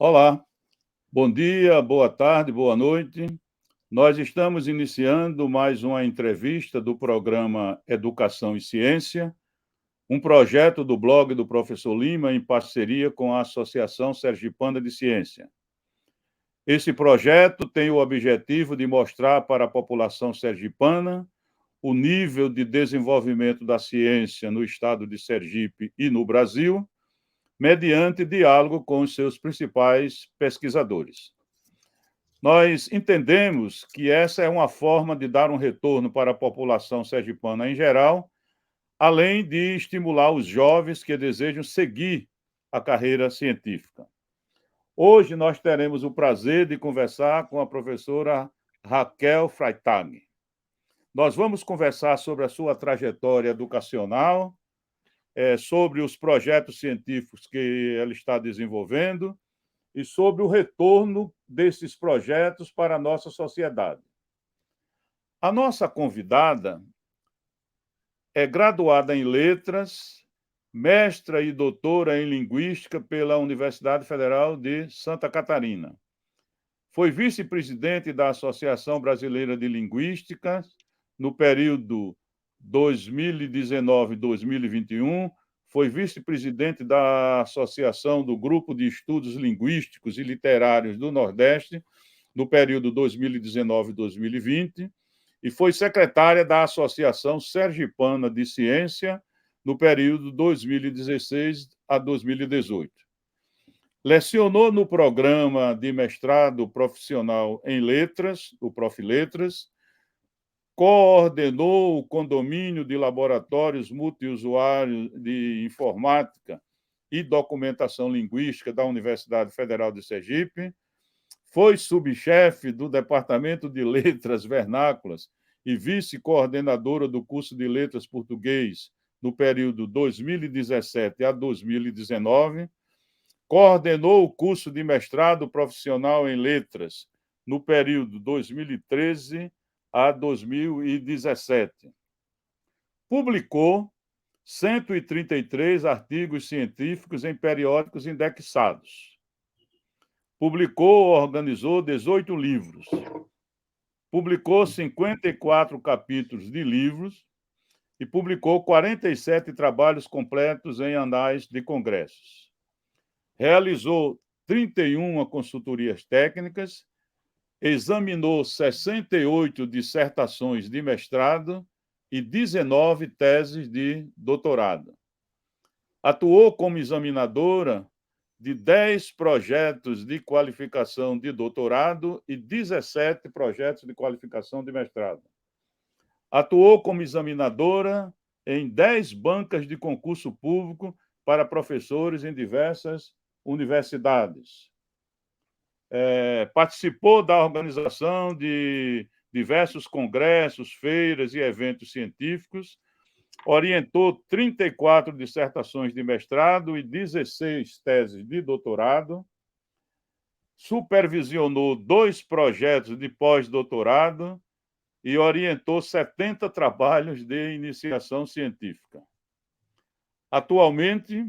Olá, bom dia, boa tarde, boa noite. Nós estamos iniciando mais uma entrevista do programa Educação e Ciência, um projeto do blog do Professor Lima em parceria com a Associação Sergipana de Ciência. Esse projeto tem o objetivo de mostrar para a população sergipana o nível de desenvolvimento da ciência no estado de Sergipe e no Brasil, mediante diálogo com os seus principais pesquisadores. Nós entendemos que essa é uma forma de dar um retorno para a população sergipana em geral, além de estimular os jovens que desejam seguir a carreira científica. Hoje nós teremos o prazer de conversar com a professora Raquel Freitag. Nós vamos conversar sobre a sua trajetória educacional, sobre os projetos científicos que ela está desenvolvendo e sobre o retorno desses projetos para a nossa sociedade. A nossa convidada é graduada em Letras, mestra e doutora em Linguística pela Universidade Federal de Santa Catarina. Foi vice-presidente da Associação Brasileira de Linguística no período 2019-2021, foi vice-presidente da Associação do Grupo de Estudos Linguísticos e Literários do Nordeste, no período 2019-2020, e foi secretária da Associação Sergipana de Ciência, no período 2016 a 2018. Lecionou no programa de mestrado profissional em Letras, o Profiletras, coordenou o condomínio de laboratórios multiusuários de informática e documentação linguística da Universidade Federal de Sergipe, foi subchefe do Departamento de Letras Vernáculas e vice-coordenadora do curso de Letras Português no período 2017 a 2019, coordenou o curso de mestrado profissional em Letras no período 2013 a 2017. Publicou 133 artigos científicos em periódicos indexados. Publicou ou organizou 18 livros. Publicou 54 capítulos de livros e publicou 47 trabalhos completos em anais de congressos. Realizou 31 consultorias técnicas, examinou 68 dissertações de mestrado e 19 teses de doutorado. Atuou como examinadora de 10 projetos de qualificação de doutorado e 17 projetos de qualificação de mestrado. Atuou como examinadora em 10 bancas de concurso público para professores em diversas universidades. Participou da organização de diversos congressos, feiras e eventos científicos, orientou 34 dissertações de mestrado e 16 teses de doutorado, supervisionou 2 projetos de pós-doutorado e orientou 70 trabalhos de iniciação científica. Atualmente,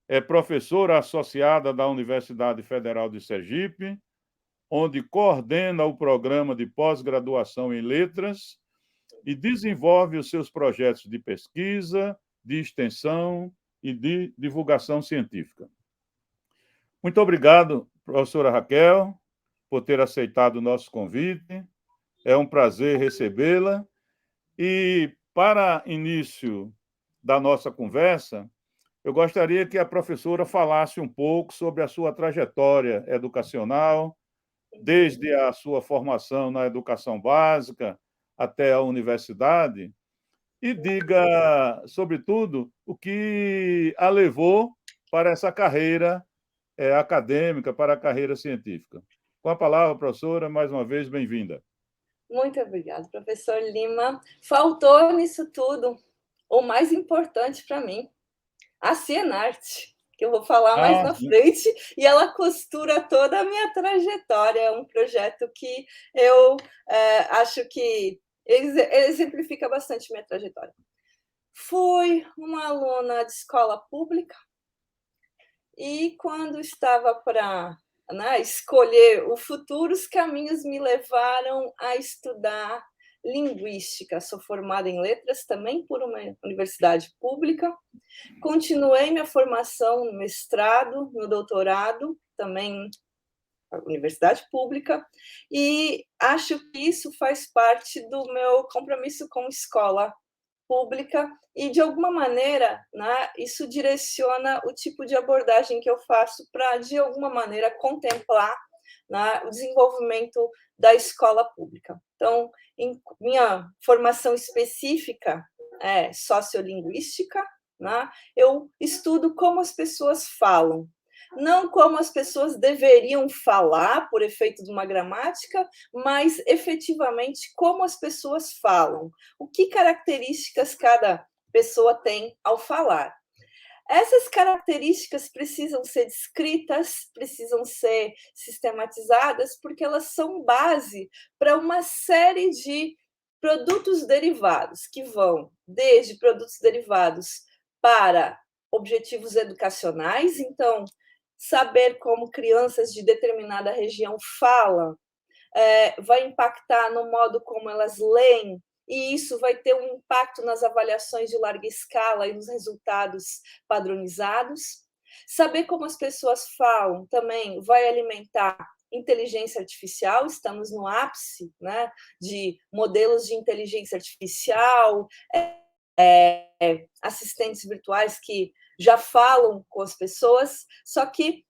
é professora associada da Universidade Federal de Sergipe, onde coordena o programa de pós-graduação em letras e desenvolve os seus projetos de pesquisa, de extensão e de divulgação científica. Muito obrigado, professora Raquel, por ter aceitado o nosso convite. É um prazer recebê-la. E, para início da nossa conversa, eu gostaria que a professora falasse um pouco sobre a sua trajetória educacional, desde a sua formação na educação básica até a universidade, e diga, sobretudo, o que a levou para essa carreira acadêmica, para a carreira científica. Com a palavra, professora, mais uma vez, bem-vinda. Muito obrigada, professor Lima. Faltou nisso tudo o mais importante para mim, a Cienarte, que eu vou falar mais na frente, e ela costura toda a minha trajetória. É um projeto que eu acho que exemplifica bastante minha trajetória. Fui uma aluna de escola pública e, quando estava para né, escolher o futuro, os caminhos me levaram a estudar linguística. Sou formada em letras também por uma universidade pública. Continuei minha formação no mestrado, no doutorado, também na universidade pública, e acho que isso faz parte do meu compromisso com escola pública e, de alguma maneira, né, isso direciona o tipo de abordagem que eu faço para, de alguma maneira, contemplar, né, o desenvolvimento da escola pública. Então, em minha formação específica é sociolinguística, né, eu estudo como as pessoas falam, não como as pessoas deveriam falar por efeito de uma gramática, mas efetivamente como as pessoas falam, o que características cada pessoa tem ao falar. Essas características precisam ser descritas, precisam ser sistematizadas, porque elas são base para uma série de produtos derivados, que vão desde produtos derivados para objetivos educacionais, então, saber como crianças de determinada região falam vai impactar no modo como elas leem, e isso vai ter um impacto nas avaliações de larga escala e nos resultados padronizados. Saber como as pessoas falam também vai alimentar inteligência artificial, estamos no ápice, né, de modelos de inteligência artificial, assistentes virtuais que já falam com as pessoas, só que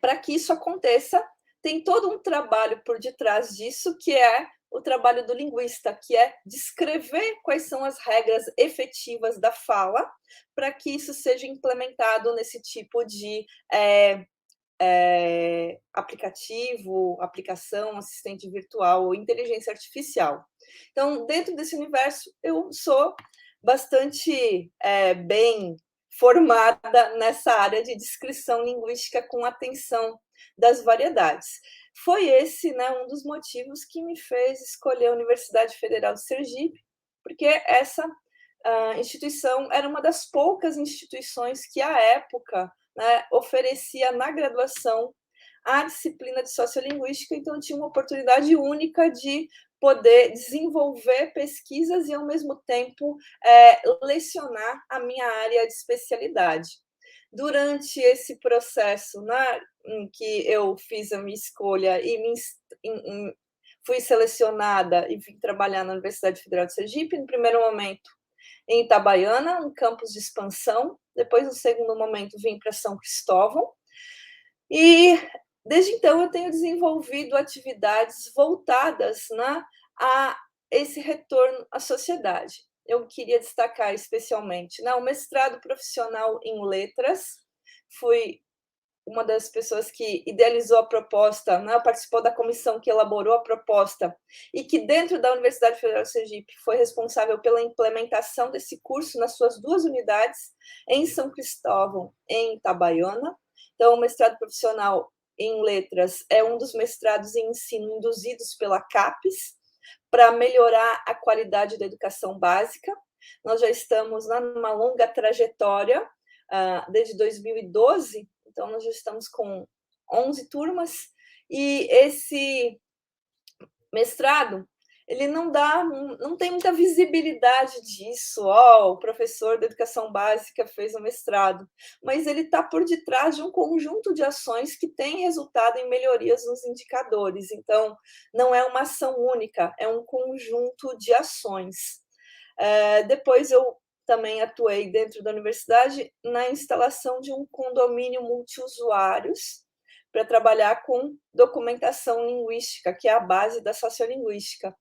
para que isso aconteça, tem todo um trabalho por detrás disso, que é o trabalho do linguista, que é descrever quais são as regras efetivas da fala, para que isso seja implementado nesse tipo de aplicativo, aplicação, assistente virtual ou inteligência artificial. Então, dentro desse universo, eu sou bastante bem formada nessa área de descrição linguística com atenção das variedades. Foi esse, né, um dos motivos que me fez escolher a Universidade Federal de Sergipe, porque essa instituição era uma das poucas instituições que, à época, né, oferecia na graduação a disciplina de sociolinguística, então tinha uma oportunidade única de poder desenvolver pesquisas e, ao mesmo tempo, lecionar a minha área de especialidade. Durante esse processo, né, em que eu fiz a minha escolha e fui selecionada e vim trabalhar na Universidade Federal de Sergipe, no primeiro momento em Itabaiana, um campus de expansão, depois, no segundo momento, vim para São Cristóvão, e desde então eu tenho desenvolvido atividades voltadas, né, a esse retorno à sociedade. Eu queria destacar especialmente, né, o mestrado profissional em letras, fui uma das pessoas que idealizou a proposta, né, participou da comissão que elaborou a proposta, e que dentro da Universidade Federal de Sergipe foi responsável pela implementação desse curso nas suas duas unidades, em São Cristóvão e em Itabaiana. Então, o mestrado profissional em letras é um dos mestrados em ensino induzidos pela CAPES, para melhorar a qualidade da educação básica. Nós já estamos numa longa trajetória, desde 2012, então nós já estamos com 11 turmas, e esse mestrado, ele não tem muita visibilidade disso, o professor da educação básica fez o mestrado, mas ele está por detrás de um conjunto de ações que tem resultado em melhorias nos indicadores, então não é uma ação única, é um conjunto de ações. Depois eu também atuei dentro da universidade na instalação de um condomínio multiusuários para trabalhar com documentação linguística, que é a base da sociolinguística.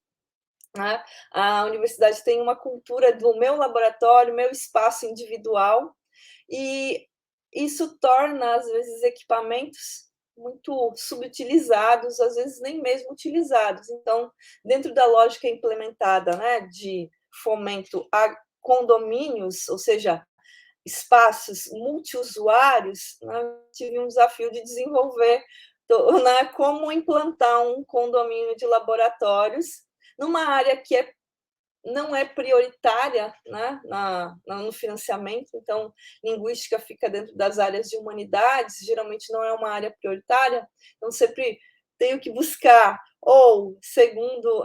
A universidade tem uma cultura do meu laboratório, meu espaço individual, e isso torna, às vezes, equipamentos muito subutilizados, às vezes nem mesmo utilizados. Então, dentro da lógica implementada, né, de fomento a condomínios, ou seja, espaços multiusuários, né, tive um desafio de desenvolver, né, como implantar um condomínio de laboratórios numa área que é não é prioritária, né, no financiamento, então linguística fica dentro das áreas de humanidades, geralmente não é uma área prioritária, então sempre tenho que buscar ou segundo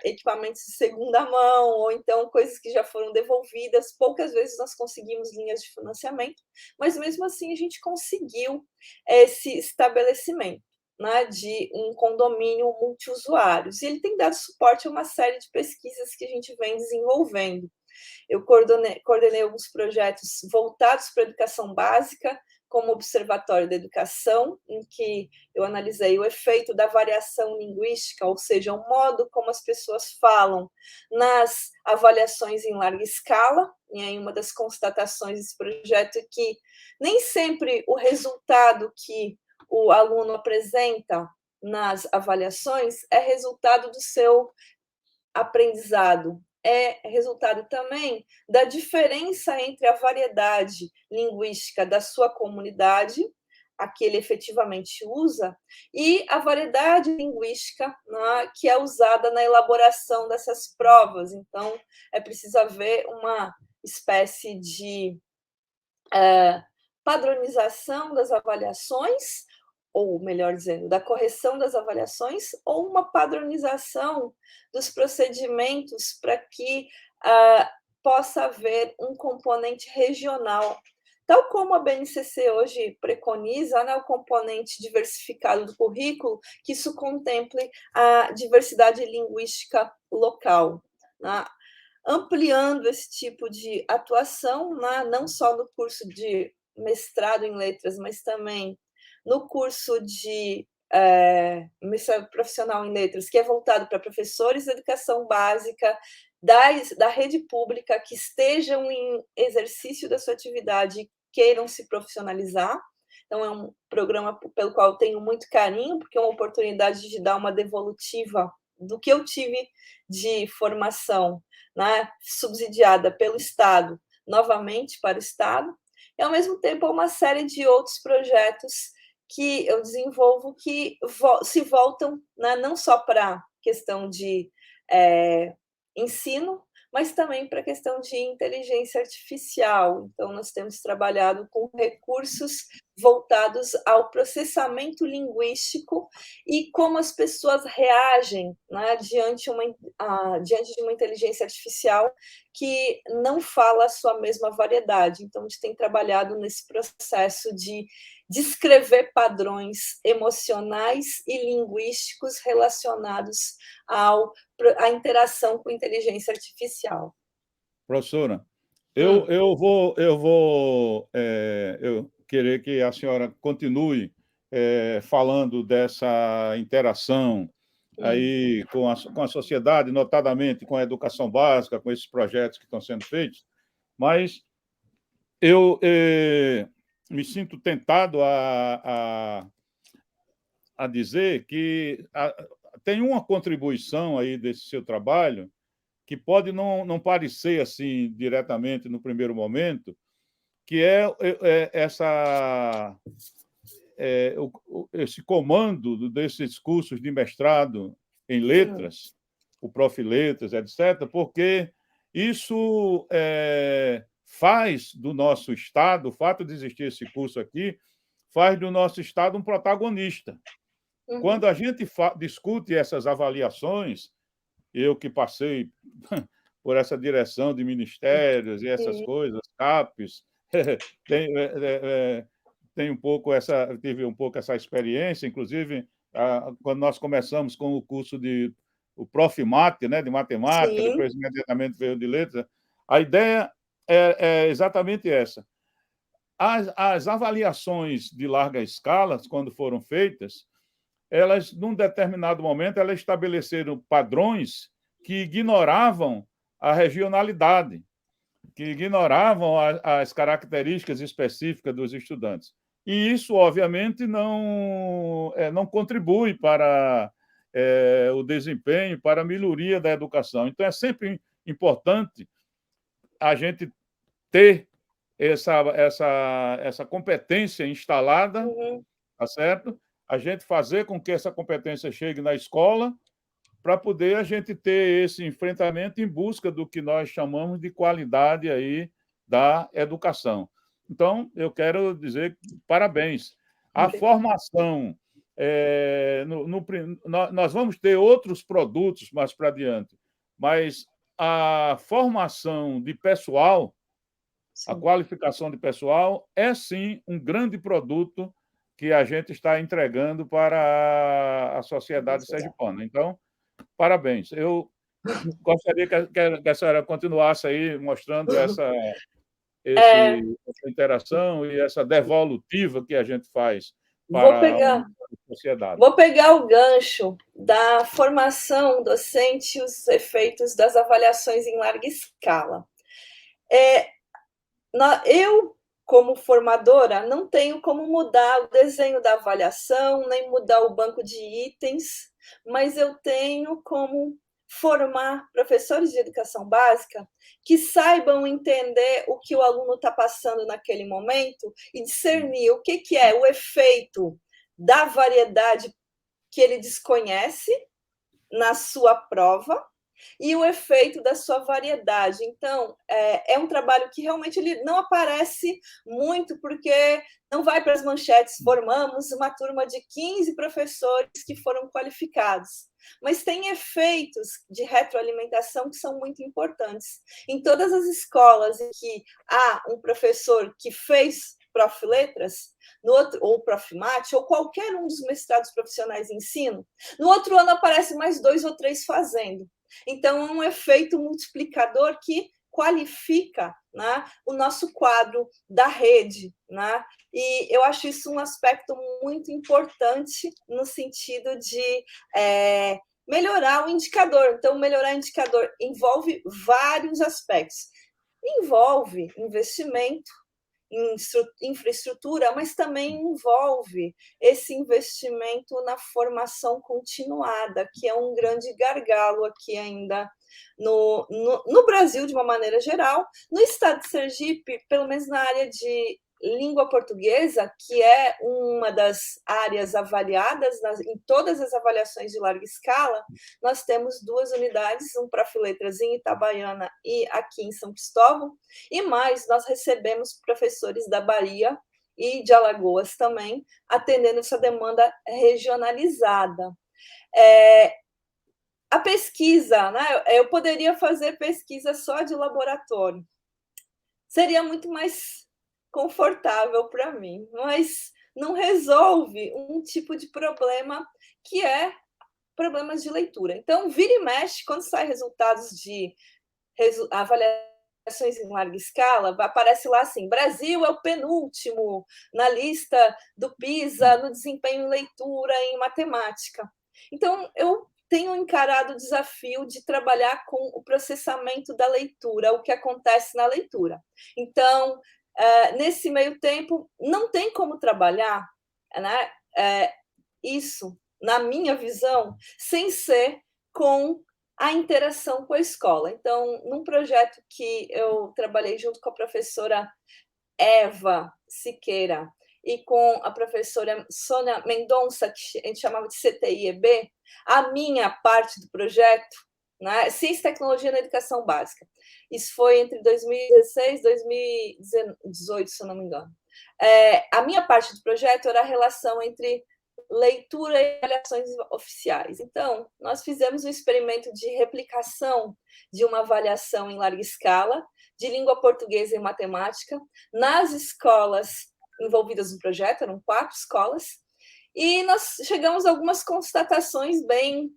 equipamentos de segunda mão, ou então coisas que já foram devolvidas. Poucas vezes nós conseguimos linhas de financiamento, mas mesmo assim a gente conseguiu esse estabelecimento, né, de um condomínio multiusuários. E ele tem dado suporte a uma série de pesquisas que a gente vem desenvolvendo. Eu coordenei alguns projetos voltados para a educação básica, como o Observatório da Educação, em que eu analisei o efeito da variação linguística, ou seja, o modo como as pessoas falam nas avaliações em larga escala. E aí uma das constatações desse projeto é que nem sempre o resultado que o aluno apresenta nas avaliações é resultado do seu aprendizado, é resultado também da diferença entre a variedade linguística da sua comunidade, a que ele efetivamente usa, e a variedade linguística, né, que é usada na elaboração dessas provas. Então, é preciso haver uma espécie de padronização das avaliações, ou melhor dizendo, da correção das avaliações, ou uma padronização dos procedimentos para que possa haver um componente regional. Tal como a BNCC hoje preconiza, né, o componente diversificado do currículo, que isso contemple a diversidade linguística local, né? Ampliando esse tipo de atuação, né, não só no curso de mestrado em letras, mas também no curso de mestrado profissional em letras, que é voltado para professores de educação básica da rede pública que estejam em exercício da sua atividade e queiram se profissionalizar. Então, é um programa pelo qual eu tenho muito carinho, porque é uma oportunidade de dar uma devolutiva do que eu tive de formação, né, subsidiada pelo Estado, novamente para o Estado, e, ao mesmo tempo, uma série de outros projetos que eu desenvolvo que se voltam, né, não só para a questão de ensino, mas também para a questão de inteligência artificial. Então, nós temos trabalhado com recursos voltados ao processamento linguístico e como as pessoas reagem, né, diante de uma inteligência artificial que não fala a sua mesma variedade. Então, a gente tem trabalhado nesse processo de descrever padrões emocionais e linguísticos relacionados à interação com inteligência artificial. Professora, eu querer que a senhora continue falando dessa interação aí com a sociedade, notadamente com a educação básica, com esses projetos que estão sendo feitos, mas eu me sinto tentado a dizer que tem uma contribuição aí desse seu trabalho que pode não parecer assim diretamente no primeiro momento, que esse comando desses cursos de mestrado em letras, o Prof. Letras, etc., porque isso faz do nosso Estado, o fato de existir esse curso aqui, faz do nosso Estado um protagonista. Quando a gente discute essas avaliações, eu que passei por essa direção de ministérios e essas coisas, CAPES, tive um pouco essa experiência, inclusive quando nós começamos com o curso o Prof. Mate, né, de matemática, Sim. Depois imediatamente veio de letras, a ideia é exatamente essa. As avaliações de larga escala, quando foram feitas, elas, num determinado momento, elas estabeleceram padrões que ignoravam a regionalidade, que ignoravam as características específicas dos estudantes. E isso, obviamente, não contribui para o desempenho, para a melhoria da educação. Então, é sempre importante a gente ter essa competência instalada, tá certo? A gente fazer com que essa competência chegue na escola para poder a gente ter esse enfrentamento em busca do que nós chamamos de qualidade aí da educação. Então, eu quero dizer parabéns. A formação, nós vamos ter outros produtos mais para adiante, mas a formação de pessoal, a qualificação de pessoal, é sim um grande produto que a gente está entregando para a sociedade sergipana. Então, parabéns. Eu gostaria que a senhora continuasse aí mostrando essa interação e essa devolutiva que a gente faz para a sociedade. Vou pegar o gancho da formação docente e os efeitos das avaliações em larga escala. Eu, como formadora, não tenho como mudar o desenho da avaliação, nem mudar o banco de itens, mas eu tenho como formar professores de educação básica que saibam entender o que o aluno está passando naquele momento e discernir o que é o efeito da variedade que ele desconhece na sua prova e o efeito da sua variedade. Então, é um trabalho que realmente ele não aparece muito, porque não vai para as manchetes, formamos uma turma de 15 professores que foram qualificados. Mas tem efeitos de retroalimentação que são muito importantes. Em todas as escolas em que há um professor que fez Prof. Letras, ou Prof. Mate, ou qualquer um dos mestrados profissionais em ensino, no outro ano aparece mais 2 ou 3 fazendo. Então, é um efeito multiplicador que qualifica, né, o nosso quadro da rede, né? E eu acho isso um aspecto muito importante no sentido de melhorar o indicador. Então, melhorar o indicador envolve vários aspectos. Envolve investimento em infraestrutura, mas também envolve esse investimento na formação continuada, que é um grande gargalo aqui ainda no Brasil, de uma maneira geral. No estado de Sergipe, pelo menos na área de língua portuguesa, que é uma das áreas avaliadas em todas as avaliações de larga escala, nós temos 2 unidades, um Prof. Letras em Itabaiana e aqui em São Cristóvão, e mais, nós recebemos professores da Bahia e de Alagoas também, atendendo essa demanda regionalizada. A pesquisa, né? Eu poderia fazer pesquisa só de laboratório. Seria muito mais confortável para mim, mas não resolve um tipo de problema que é problemas de leitura. Então, vira e mexe, quando saem resultados de avaliações em larga escala, aparece lá assim: Brasil é o penúltimo na lista do PISA no desempenho em leitura e em matemática. Então, eu tenho encarado o desafio de trabalhar com o processamento da leitura, o que acontece na leitura. Então, nesse meio tempo, não tem como trabalhar, né, isso, na minha visão, sem ser com a interação com a escola. Então, num projeto que eu trabalhei junto com a professora Eva Siqueira e com a professora Sônia Mendonça, que a gente chamava de CTI-EB, a minha parte do projeto, né, Ciência e Tecnologia na Educação Básica. Isso foi entre 2016 e 2018, se eu não me engano. A minha parte do projeto era a relação entre leitura e avaliações oficiais. Então, nós fizemos um experimento de replicação de uma avaliação em larga escala de língua portuguesa e matemática nas escolas envolvidas no projeto, eram 4 escolas, e nós chegamos a algumas constatações bem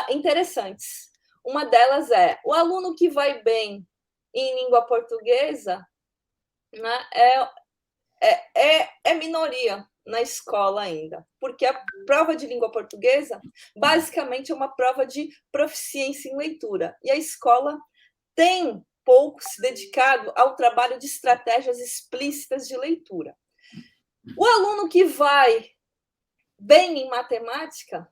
interessantes. Uma delas é: o aluno que vai bem em língua portuguesa, né, é minoria na escola ainda, porque a prova de língua portuguesa basicamente é uma prova de proficiência em leitura, e a escola tem pouco se dedicado ao trabalho de estratégias explícitas de leitura. O aluno que vai bem em matemática,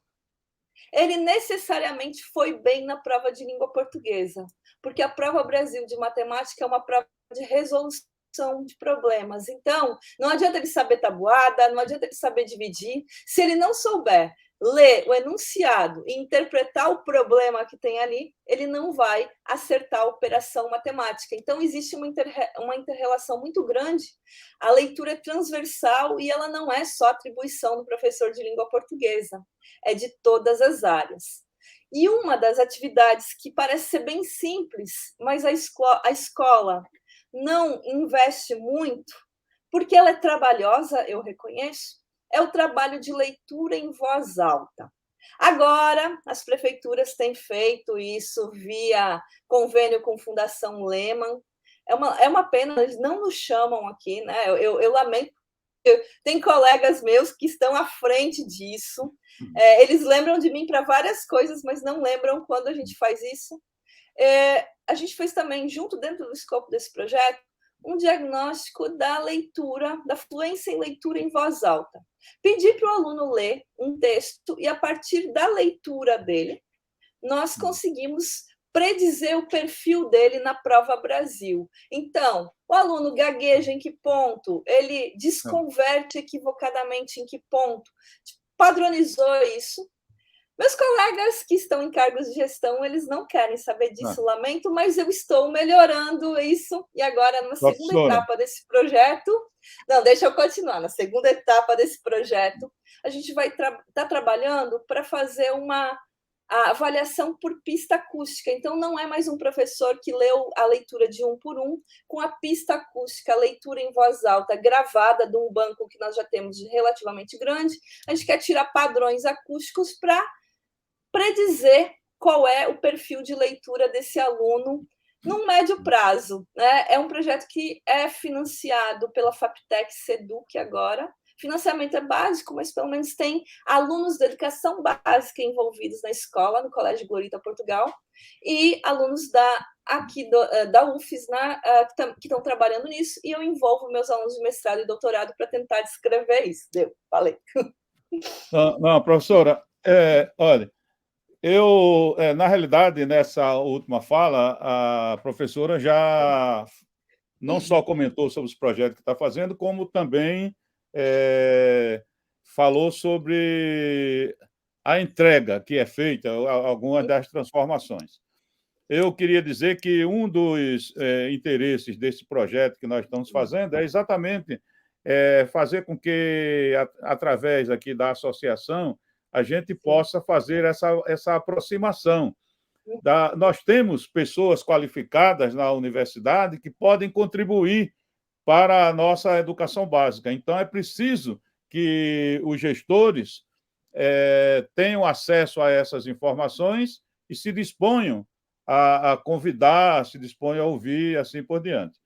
ele necessariamente foi bem na prova de língua portuguesa, porque a prova Brasil de matemática é uma prova de resolução de problemas. Então, não adianta ele saber tabuada, não adianta ele saber dividir. Se ele não souber ler o enunciado e interpretar o problema que tem ali, ele não vai acertar a operação matemática. Então, existe uma inter-relação muito grande. A leitura é transversal e ela não é só atribuição do professor de língua portuguesa, é de todas as áreas. E uma das atividades que parece ser bem simples, mas a escola não investe muito, porque ela é trabalhosa, eu reconheço, é o trabalho de leitura em voz alta. Agora, as prefeituras têm feito isso via convênio com Fundação Lehman. É uma pena, eles não nos chamam aqui, né? Eu lamento. Tem colegas meus que estão à frente disso. Eles lembram de mim para várias coisas, mas não lembram quando a gente faz isso. A gente fez também, junto dentro do escopo desse projeto, um diagnóstico da leitura, da fluência em leitura em voz alta. Pedi para o aluno ler um texto e, a partir da leitura dele, nós conseguimos predizer o perfil dele na Prova Brasil. Então, o aluno gagueja em que ponto? Ele desconverte equivocadamente em que ponto? Padronizou isso. Meus colegas que estão em cargos de gestão, eles não querem saber disso, lamento, mas eu estou melhorando isso. E agora, na segunda etapa desse projeto... Não, deixa eu continuar. Na segunda etapa desse projeto, a gente vai estar trabalhando para fazer a avaliação por pista acústica. Então, não é mais um professor que leu a leitura de um por um, com a pista acústica, a leitura em voz alta, gravada de um banco que nós já temos relativamente grande. A gente quer tirar padrões acústicos para predizer qual é o perfil de leitura desse aluno num médio prazo, né? É um projeto que é financiado pela Faptec Seduc agora. Financiamento é básico, mas pelo menos tem alunos de educação básica envolvidos na escola, no Colégio Glorita, Portugal, e alunos da UFES, que estão trabalhando nisso, e eu envolvo meus alunos de mestrado e doutorado para tentar descrever isso. Falei. Não, professora, olha, na realidade, nessa última fala, a professora já não só comentou sobre os projetos que está fazendo, como também falou sobre a entrega que é feita, algumas das transformações. Eu queria dizer que um dos interesses desse projeto que nós estamos fazendo é exatamente fazer com que, através aqui da associação, a gente possa fazer essa aproximação. Nós temos pessoas qualificadas na universidade que podem contribuir para a nossa educação básica. Então, é preciso que os gestores tenham acesso a essas informações e se disponham a convidar, se disponham a ouvir, assim por diante.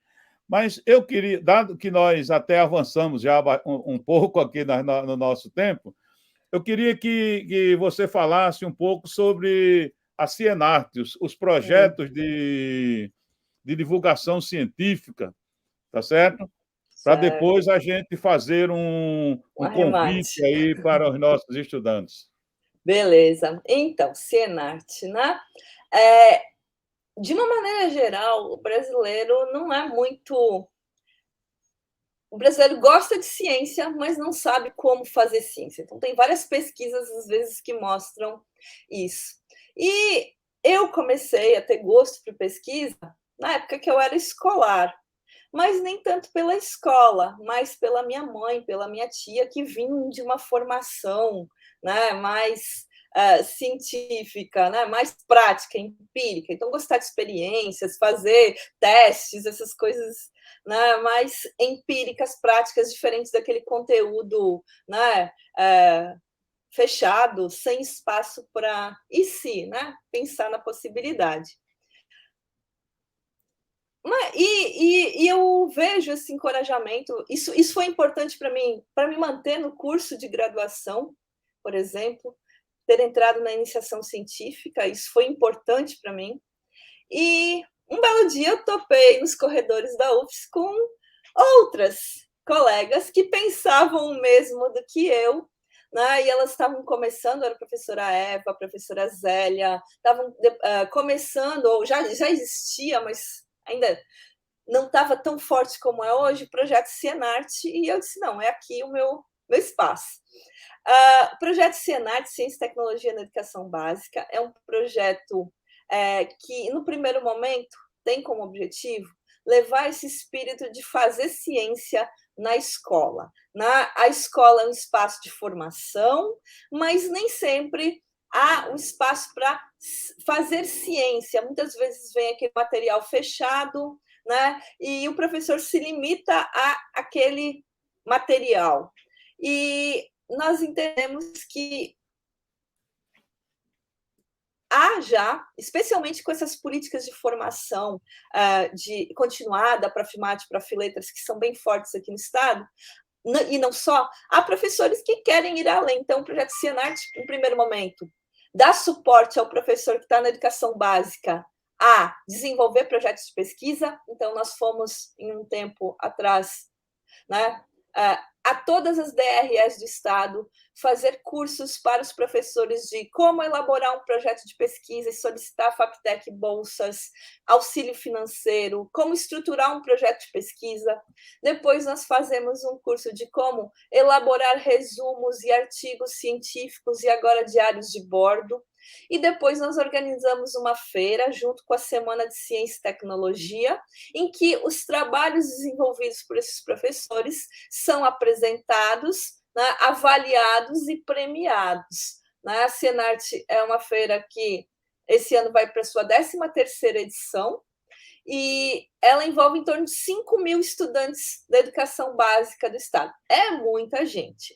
Mas eu queria, dado que nós até avançamos já um pouco aqui no nosso tempo, eu queria que você falasse um pouco sobre a Cienarte, os projetos de divulgação científica, tá certo? Para depois a gente fazer um convite aí para os nossos estudantes. Beleza. Então, Cienarte, né? De uma maneira geral, o brasileiro não é muito... O brasileiro gosta de ciência, mas não sabe como fazer ciência. Então, tem várias pesquisas, às vezes, que mostram isso. E eu comecei a ter gosto por pesquisa na época que eu era escolar, mas nem tanto pela escola, mas pela minha mãe, pela minha tia, que vinham de uma formação, né, mais científica, né, mais prática, empírica. Então, gostar de experiências, fazer testes, essas coisas, né, mais empíricas, práticas, diferentes daquele conteúdo, né, fechado, sem espaço para né, pensar na possibilidade. E eu vejo esse encorajamento, isso foi importante para mim me manter no curso de graduação, por exemplo, ter entrado na iniciação científica, isso foi importante para mim. E um belo dia eu topei nos corredores da UFES com outras colegas que pensavam o mesmo do que eu, né? E elas estavam começando, era a professora Eva, a professora Zélia, estavam começando, ou já existia, mas ainda não estava tão forte como é hoje, o projeto Cienarte, e eu disse, não, é aqui o meu espaço. O projeto Cienarte, Ciência e Tecnologia na Educação Básica, é um projeto que, no primeiro momento, tem como objetivo levar esse espírito de fazer ciência na escola. A escola é um espaço de formação, mas nem sempre há um espaço para fazer ciência. Muitas vezes vem aquele material fechado, né? E o professor se limita a aquele material. E nós entendemos que há já, especialmente com essas políticas de formação de continuada para FIMAT, para FILETRAS, que são bem fortes aqui no Estado, e não só, há professores que querem ir além. Então, o projeto Cienarte, em primeiro momento, dá suporte ao professor que está na educação básica a desenvolver projetos de pesquisa. Então, nós fomos, em um tempo atrás, né, a todas as DREs do Estado, fazer cursos para os professores de como elaborar um projeto de pesquisa e solicitar a FAPTEC bolsas, auxílio financeiro, como estruturar um projeto de pesquisa. Depois nós fazemos um curso de como elaborar resumos e artigos científicos e agora diários de bordo. E depois nós organizamos uma feira junto com a Semana de Ciência e Tecnologia, em que os trabalhos desenvolvidos por esses professores são apresentados, né, avaliados e premiados. A Cienarte é uma feira que esse ano vai para a sua 13ª edição, e ela envolve em torno de 5.000 estudantes da educação básica do Estado. É muita gente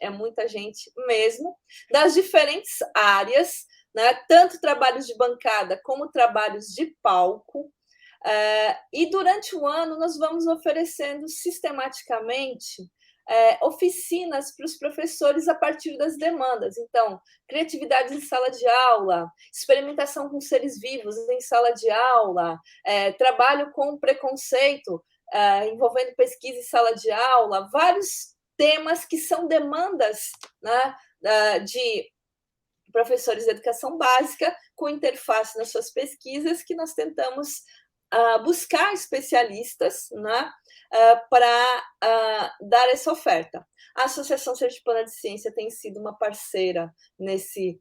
mesmo, das diferentes áreas, né? Tanto trabalhos de bancada como trabalhos de palco. E durante o ano nós vamos oferecendo sistematicamente oficinas para os professores a partir das demandas. Então, criatividade em sala de aula, experimentação com seres vivos em sala de aula, trabalho com preconceito, envolvendo pesquisa em sala de aula, vários temas que são demandas, né, de professores de educação básica, com interface nas suas pesquisas, que nós tentamos buscar especialistas, né, para dar essa oferta. A Associação Sergipana de Ciência tem sido uma parceira nesse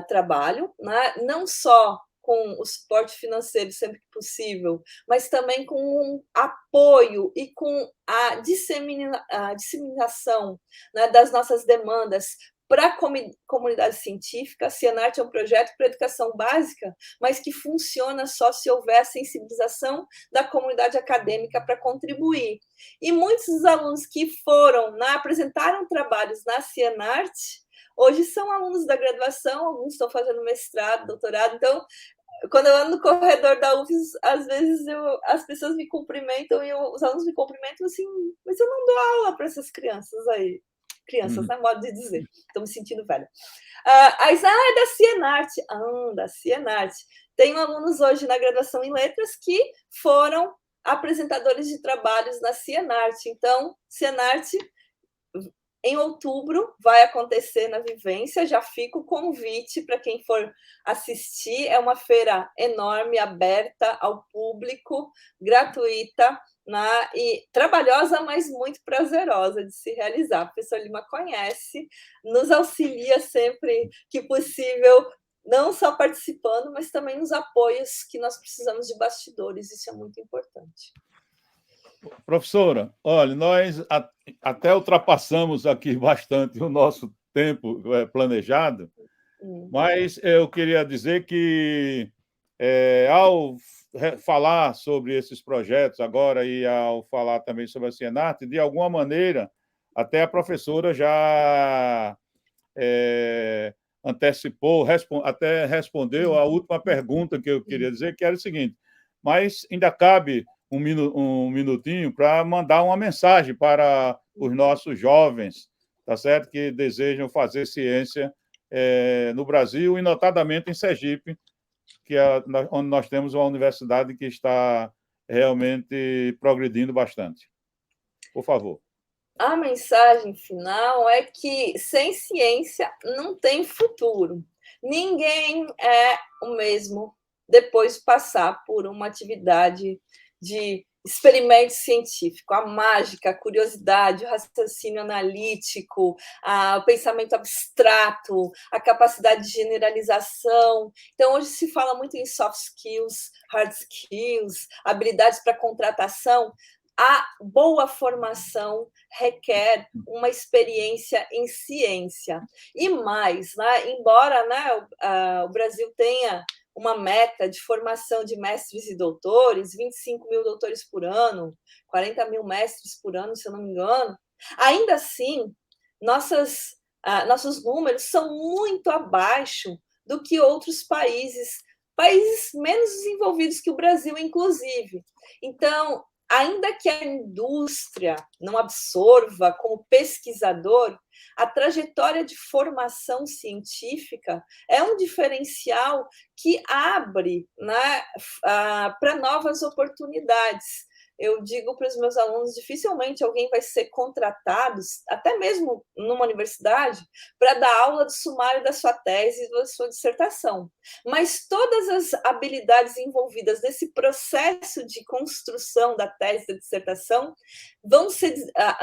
trabalho, né, não só com o suporte financeiro sempre que possível, mas também com um apoio e com a disseminação, né, das nossas demandas para a comunidade científica. A Cienarte é um projeto para a educação básica, mas que funciona só se houver a sensibilização da comunidade acadêmica para contribuir. E muitos dos alunos que apresentaram trabalhos na Cienarte, hoje são alunos da graduação, alguns estão fazendo mestrado, doutorado. Então, quando eu ando no corredor da UFES, às vezes as pessoas me cumprimentam e os alunos me cumprimentam assim, mas eu não dou aula para essas crianças aí. Crianças, né? Modo de dizer. Estou me sentindo velha. É da Cienarte. Da Cienarte. Tenho alunos hoje na graduação em letras que foram apresentadores de trabalhos na Cienarte. Então, Cienarte, em outubro, vai acontecer na Vivência. Já fica o convite para quem for assistir. É uma feira enorme, aberta ao público, gratuita, e trabalhosa, mas muito prazerosa de se realizar. O professor Lima conhece, nos auxilia sempre que possível, não só participando, mas também nos apoios que nós precisamos de bastidores. Isso é muito importante. Professora, olha, nós até ultrapassamos aqui bastante o nosso tempo planejado, mas eu queria dizer que, ao falar sobre esses projetos agora e ao falar também sobre a Cienarte, de alguma maneira, até a professora já antecipou, até respondeu a última pergunta que eu queria dizer, que era o seguinte: mas ainda cabe um minutinho para mandar uma mensagem para os nossos jovens, tá certo? Que desejam fazer ciência no Brasil e, notadamente, em Sergipe, que onde nós temos uma universidade que está realmente progredindo bastante. Por favor. A mensagem final é que sem ciência não tem futuro. Ninguém é o mesmo depois de passar por uma atividade de experimento científico, a mágica, a curiosidade, o raciocínio analítico, o pensamento abstrato, a capacidade de generalização. Então, hoje se fala muito em soft skills, hard skills, habilidades para contratação. A boa formação requer uma experiência em ciência. E mais, né, embora, né, o Brasil tenha uma meta de formação de mestres e doutores, 25 mil doutores por ano, 40 mil mestres por ano, se eu não me engano, ainda assim, nossos números são muito abaixo do que outros países menos desenvolvidos que o Brasil, inclusive. Então, ainda que a indústria não absorva como pesquisador, a trajetória de formação científica é um diferencial que abre, né, para novas oportunidades. Eu digo para os meus alunos, dificilmente alguém vai ser contratado, até mesmo numa universidade, para dar aula de sumário da sua tese e da sua dissertação. Mas todas as habilidades envolvidas nesse processo de construção da tese e da dissertação vão ser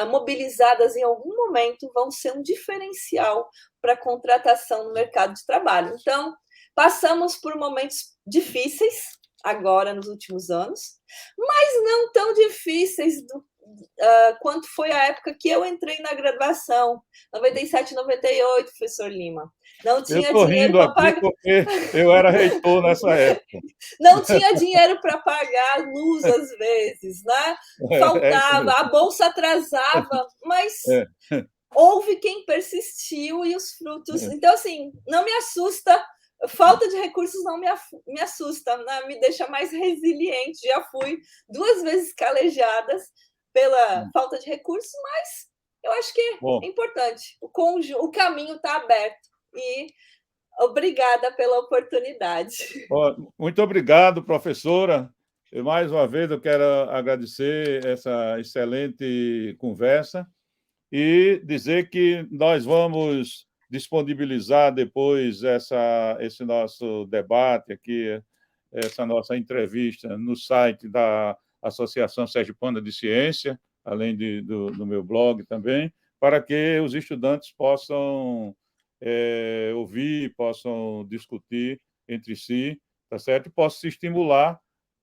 mobilizadas em algum momento, vão ser um diferencial para a contratação no mercado de trabalho. Então, passamos por momentos difíceis, agora nos últimos anos, mas não tão difíceis quanto foi a época que eu entrei na graduação, 97, 98, professor Lima. Não tinha dinheiro para pagar. Porque eu era reitor nessa época. Não tinha dinheiro para pagar a luz às vezes, né? Faltava, a bolsa atrasava, mas houve quem persistiu e os frutos. Então, assim, não me assusta. Falta de recursos não me assusta, né? Me deixa mais resiliente. Já fui 2 vezes calejada pela falta de recursos, mas eu acho que é importante. O caminho está aberto e obrigada pela oportunidade. Muito obrigado, professora. Mais uma vez, eu quero agradecer essa excelente conversa e dizer que nós vamos disponibilizar depois esse nosso debate aqui, essa nossa entrevista no site da Associação Sergipana de Ciência, além do meu blog também, para que os estudantes possam ouvir, possam discutir entre si, tá certo? E possam se estimular,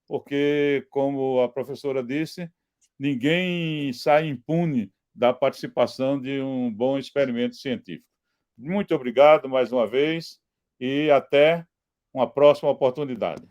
porque, como a professora disse, ninguém sai impune da participação de um bom experimento científico. Muito obrigado mais uma vez e até uma próxima oportunidade.